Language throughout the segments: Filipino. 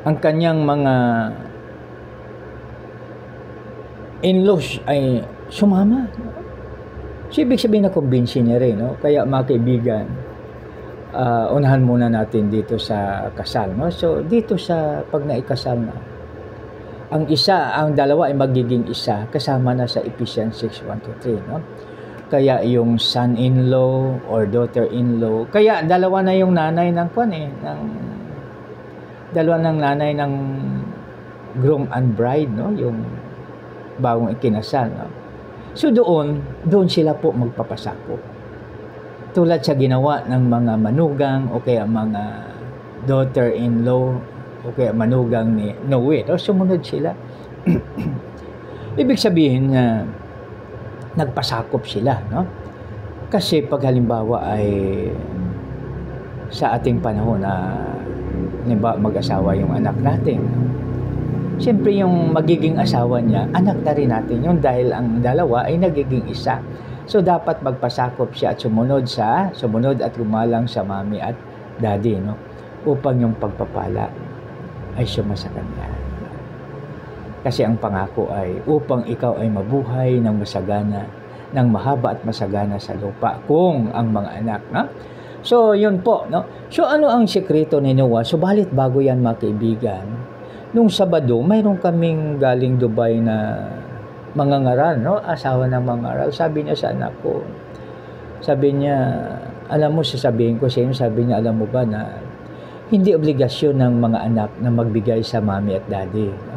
ang kanyang mga in-laws ay sumama. So, ibig sabihin na convince niya rin, no? Kaya mga kaibigan, unahan muna natin dito sa kasal, no? So, dito sa pag naikasal na, ang dalawa ay magiging isa, kasama na sa Ephesians 6:1-3, no? Kaya yung son-in-law or daughter-in-law, kaya dalawa na yung nanay ng nanay ng groom and bride, no? Yung bagong ikinasal, no? So doon sila po magpapasakop. Tulad sa ginawa ng mga manugang o kaya mga daughter-in-law o kaya manugang ni Noe, no? Sumunod sila. Ibig sabihin na nagpasakop sila, no? Kasi pag halimbawa ay sa ating panahon na mag-asawa yung anak natin, siyempre yung magiging asawa niya, anak na rin natin yun dahil ang dalawa ay nagiging isa. So dapat magpasakop siya at sumunod at gumalang sa mami at daddy, no? Upang yung pagpapala ay sumasa kanya. Kasi ang pangako ay upang ikaw ay mabuhay ng masagana, ng mahaba at masagana sa lupa kung ang mga anak, no? So yun po, no? So ano ang sekreto ni Noah? Subalit bago yan mga kaibigan, nung Sabado, mayroon kaming galing Dubai na mangangaral, no? Asawa ng mangangaral. Sabi niya sa anak ko, sabi niya, alam mo, sasabihin ko sa inyo, sabi niya, alam mo ba na hindi obligasyon ng mga anak na magbigay sa mami at daddy, no?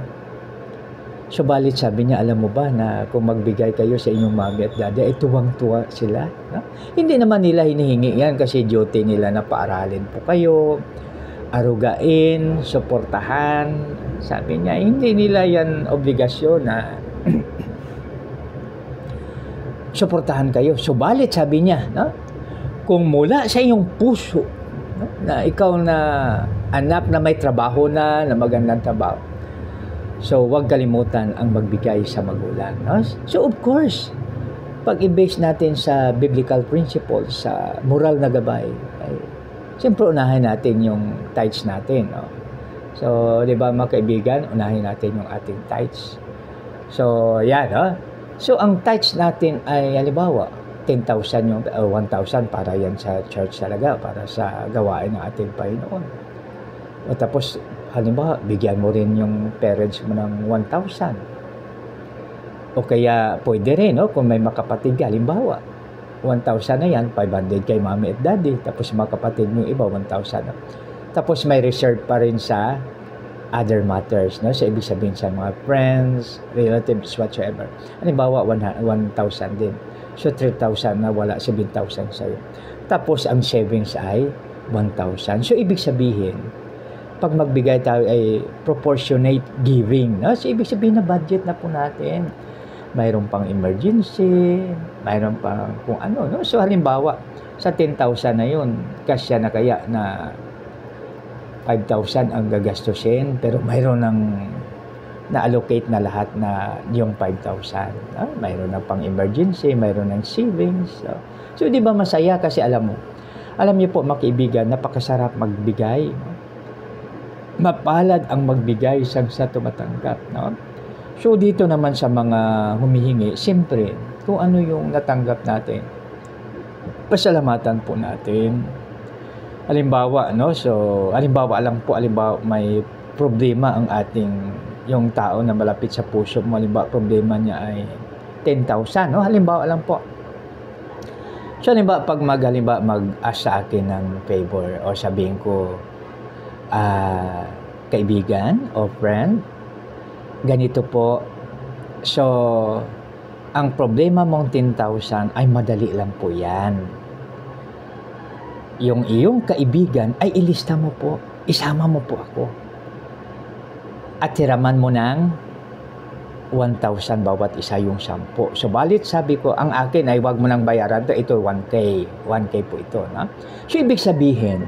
Subalit sabi niya, alam mo ba na kung magbigay kayo sa inyong mami at daddy, ay tuwang-tuwa sila, no? Hindi naman nila hinihingi yan kasi duty nila na paaralin po kayo, arugain, suportahan. Sabi niya, hindi nila yan obligasyon na suportahan kayo. Subalit, sabi niya, no? Kung mula sa iyong puso, no? Na ikaw na anak na may trabaho na magandang trabaho, so huwag kalimutan ang magbigay sa magulang, no? So of course, pag i-base natin sa biblical principles, sa moral na gabay, ay siyempre unahin natin yung tithes natin, no? So, di ba mga kaibigan, unahin natin yung ating tithes. So, yan, no? So, ang tithes natin ay, halimbawa, 10,000 yung, 1,000 para yan sa church talaga, para sa gawain ng ating Panginoon. O tapos, halimbawa, bigyan mo rin yung parents mo ng 1,000. O kaya, pwede rin, no? Kung may makapatid ka, halimbawa, 1,000 na yan, 500 kay mami at daddy. Tapos mga kapatid mo iba, 1,000. No? Tapos may reserve pa rin sa other matters, no? So, ibig sabihin sa mga friends, relatives, whatsoever. Halimbawa, 1,000 din. So, 3,000 na wala, 7,000 sa'yo. Tapos, ang savings ay 1,000. So, ibig sabihin, pag magbigay tayo ay proportionate giving, no? So, ibig sabihin na budget na po natin. Mayroon pang emergency, mayroon pang kung ano, no? So, halimbawa, sa 10,000 na yun, kasya na kaya na 5,000 ang gagastusin, pero mayroon ng na-allocate na lahat na yung 5,000. No? Mayroon na pang emergency, mayroon ng savings. So, di ba masaya? Kasi alam niyo po, mga kaibigan, napakasarap magbigay. No? Mapalad ang magbigay sa tumatanggap, no? So, dito naman sa mga humihingi, siyempre, kung ano yung natanggap natin, pasalamatan po natin. Halimbawa, no? So, halimbawa may problema ang yung tao na malapit sa puso mo, halimbawa, problema niya ay 10,000, no? Halimbawa lang po. So, halimbawa, pag mag-ask sa akin ng favor o sabihin ko, kaibigan o friend, ganito po. So, ang problema mong 10,000 ay madali lang po yan. Yung iyong kaibigan ay ilista mo po. Isama mo po ako. At hiraman mo ng 1,000 bawat isa yung 10. Subalit sabi ko, ang akin ay wag mo nang bayaran to. Ito 1K. 1K po ito. No? So, ibig sabihin,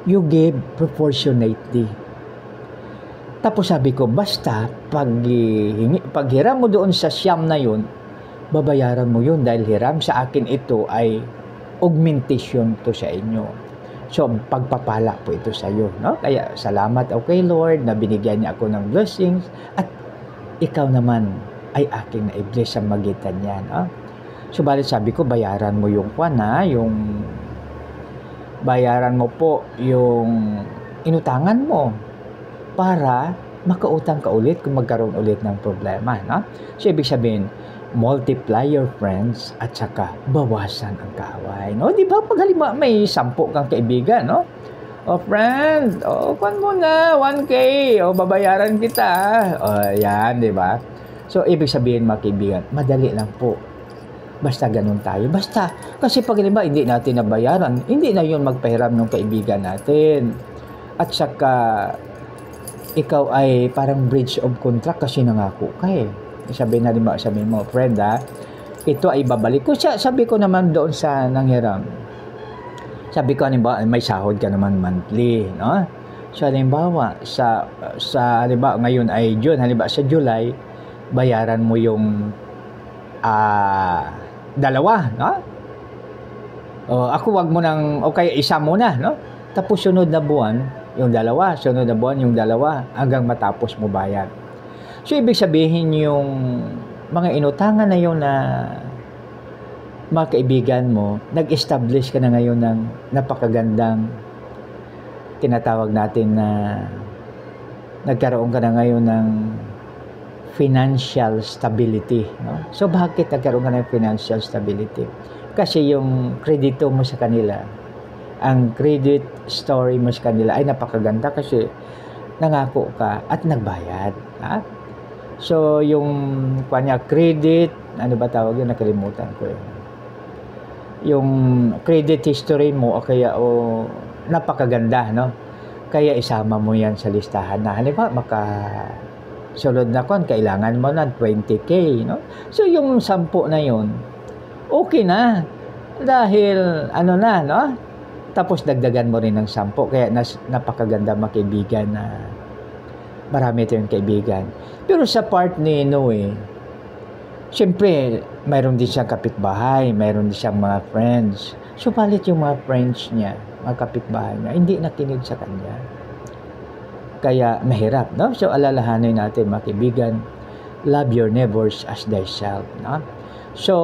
you give proportionately. Tapos sabi ko, basta pag hiram mo doon sa siyam na yun, babayaran mo yun dahil hiram sa akin ito ay augmentation to sa inyo. So, pagpapala po ito sa iyo, no? Kaya, salamat okay Lord na binigyan niya ako ng blessings at ikaw naman ay aking na-bless sa magitan niya, no? Subalit sabi ko, bayaran mo yung bayaran mo po yung inutangan mo para makautang ka ulit kung magkaroon ulit ng problema, no? So, ibig sabihin, multiply your friends at saka bawasan ang kaaway, no? Di ba pag halimbawa may 10 kang kaibigan, no? O friend, kuan mo na 1K, babayaran kita. Yan, di ba? So, ibig sabihin mga kaibigan, madali lang po. Basta ganun tayo. Basta, kasi pag halimbawa hindi natin nabayaran, hindi na yun magpahiram ng kaibigan natin. At saka, ikaw ay parang breach of contract kasi nangako ka eh. Sabi mo, friend ito ay babalik ko. Sabi ko naman doon sa nanghiram. Sabi ko, halimbawa, may sahod ka naman monthly, no? So, halimbawa, halimbawa, ngayon ay June, halimbawa sa July, bayaran mo yung 2, no? Ako wag mo nang, kaya isa muna, no? Tapos sunod na buwan, yung 2, sunod na buwan, yung 2, hanggang matapos mo bayad. So, ibig sabihin yung mga inutangan na yun na mga kaibigan mo, nag-establish ka na ngayon ng napakagandang tinatawag natin na nagkaroon ka na ngayon ng financial stability, no? So, bakit nagkaroon ka ng financial stability? Kasi yung kredito mo sa kanila, ang credit story mo sa kanila ay napakaganda kasi nangako ka at nagbayad. So, yung credit, ano ba tawag yun? Nakalimutan ko yun. Yung credit history mo napakaganda, no? Kaya isama mo yan sa listahan na halimbawa sunod na kailangan mo ng 20K, no? So, yung 10 na yun, okay na. Dahil, no? Tapos, dagdagan mo rin ng 10. Kaya, napakaganda mga kaibigan na marami tayong kaibigan. Pero sa part ni Noe, siyempre, mayroon din siyang kapitbahay, mayroon din siyang mga friends. Subalit yung mga friends niya, mga kapitbahay niya, hindi nakinig sa kanya. Kaya mahirap, no? So, alalahanin natin mga kaibigan, love your neighbors as thyself, no? So,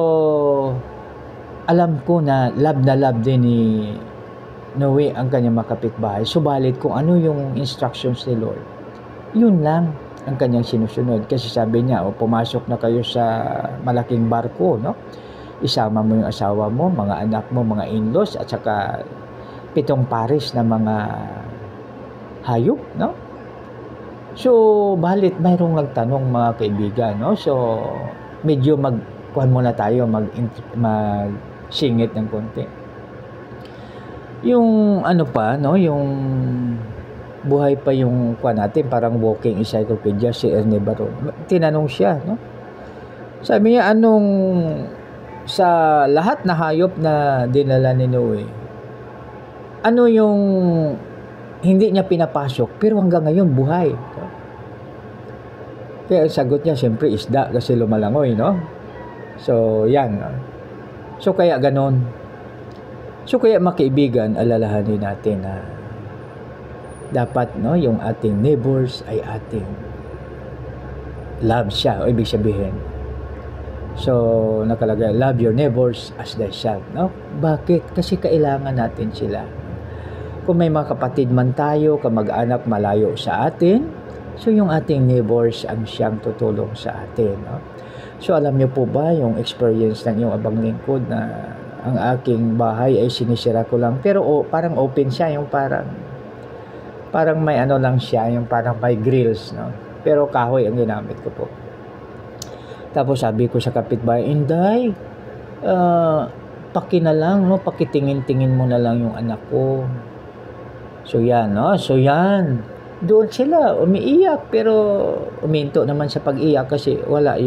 alam ko na love din ni Noe ang kanyang mga kapitbahay. Subalit kung ano yung instructions ni Lord, yun lang ang kanyang sinusunod. Kasi sabi niya, pumasok na kayo sa malaking barko, no? Isama mo yung asawa mo, mga anak mo, mga in-laws, at saka 7 pares na mga hayop, no? So, balit mayroong nagtanong mga kaibigan, no? So, medyo kuhan muna tayo, mag-singit ng konti. Yung yung buhay pa yung kuhan natin, parang walking encyclopedia, si Erne Baron. Tinanong siya, no? Sabi niya, sa lahat na hayop na dinala ni Noe, ano yung hindi niya pinapasok, pero hanggang ngayon buhay. Kaya sagot niya, siyempre isda kasi lumalangoy, no? So, yan. So, kaya ganon. So, kaya mga kaibigan, alalahanin natin na dapat, no, yung ating neighbors ay ating love siya. O ibig sabihin, so, nakalagay, love your neighbors as thyself, no? Bakit? Kasi kailangan natin sila. Kung may mga kapatid man tayo, kamag-anak malayo sa atin, so yung ating neighbors ang siyang tutulong sa atin, no? So, alam niyo po ba yung experience ng yung abang lingkod na ang aking bahay ay sinisira ko lang, pero parang open siya, yung parang may lang siya, yung parang may grills, no? Pero kahoy ang ginamit ko po. Tapos sabi ko sa kapitbahay, Inday, pakitingin-tingin mo na lang yung anak ko. So yan, no? So yan. Doon sila umiiyak, pero uminto naman sa pag-iyak kasi wala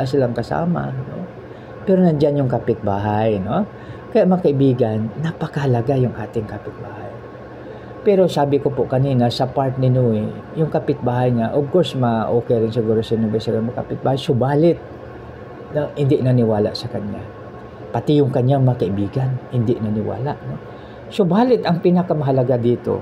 silang kasama, no? Pero nandiyan yung kapitbahay, no? Kaya mga kaibigan, napakahalaga yung ating kapitbahay. Pero sabi ko po kanina, sa part ni Noe, yung kapitbahay niya, of course, okay rin siguro sa Noe sa mga kapitbahay, subalit hindi naniwala sa kanya. Pati yung kanyang mga kaibigan, hindi naniwala, no? Subalit ang pinakamahalaga dito,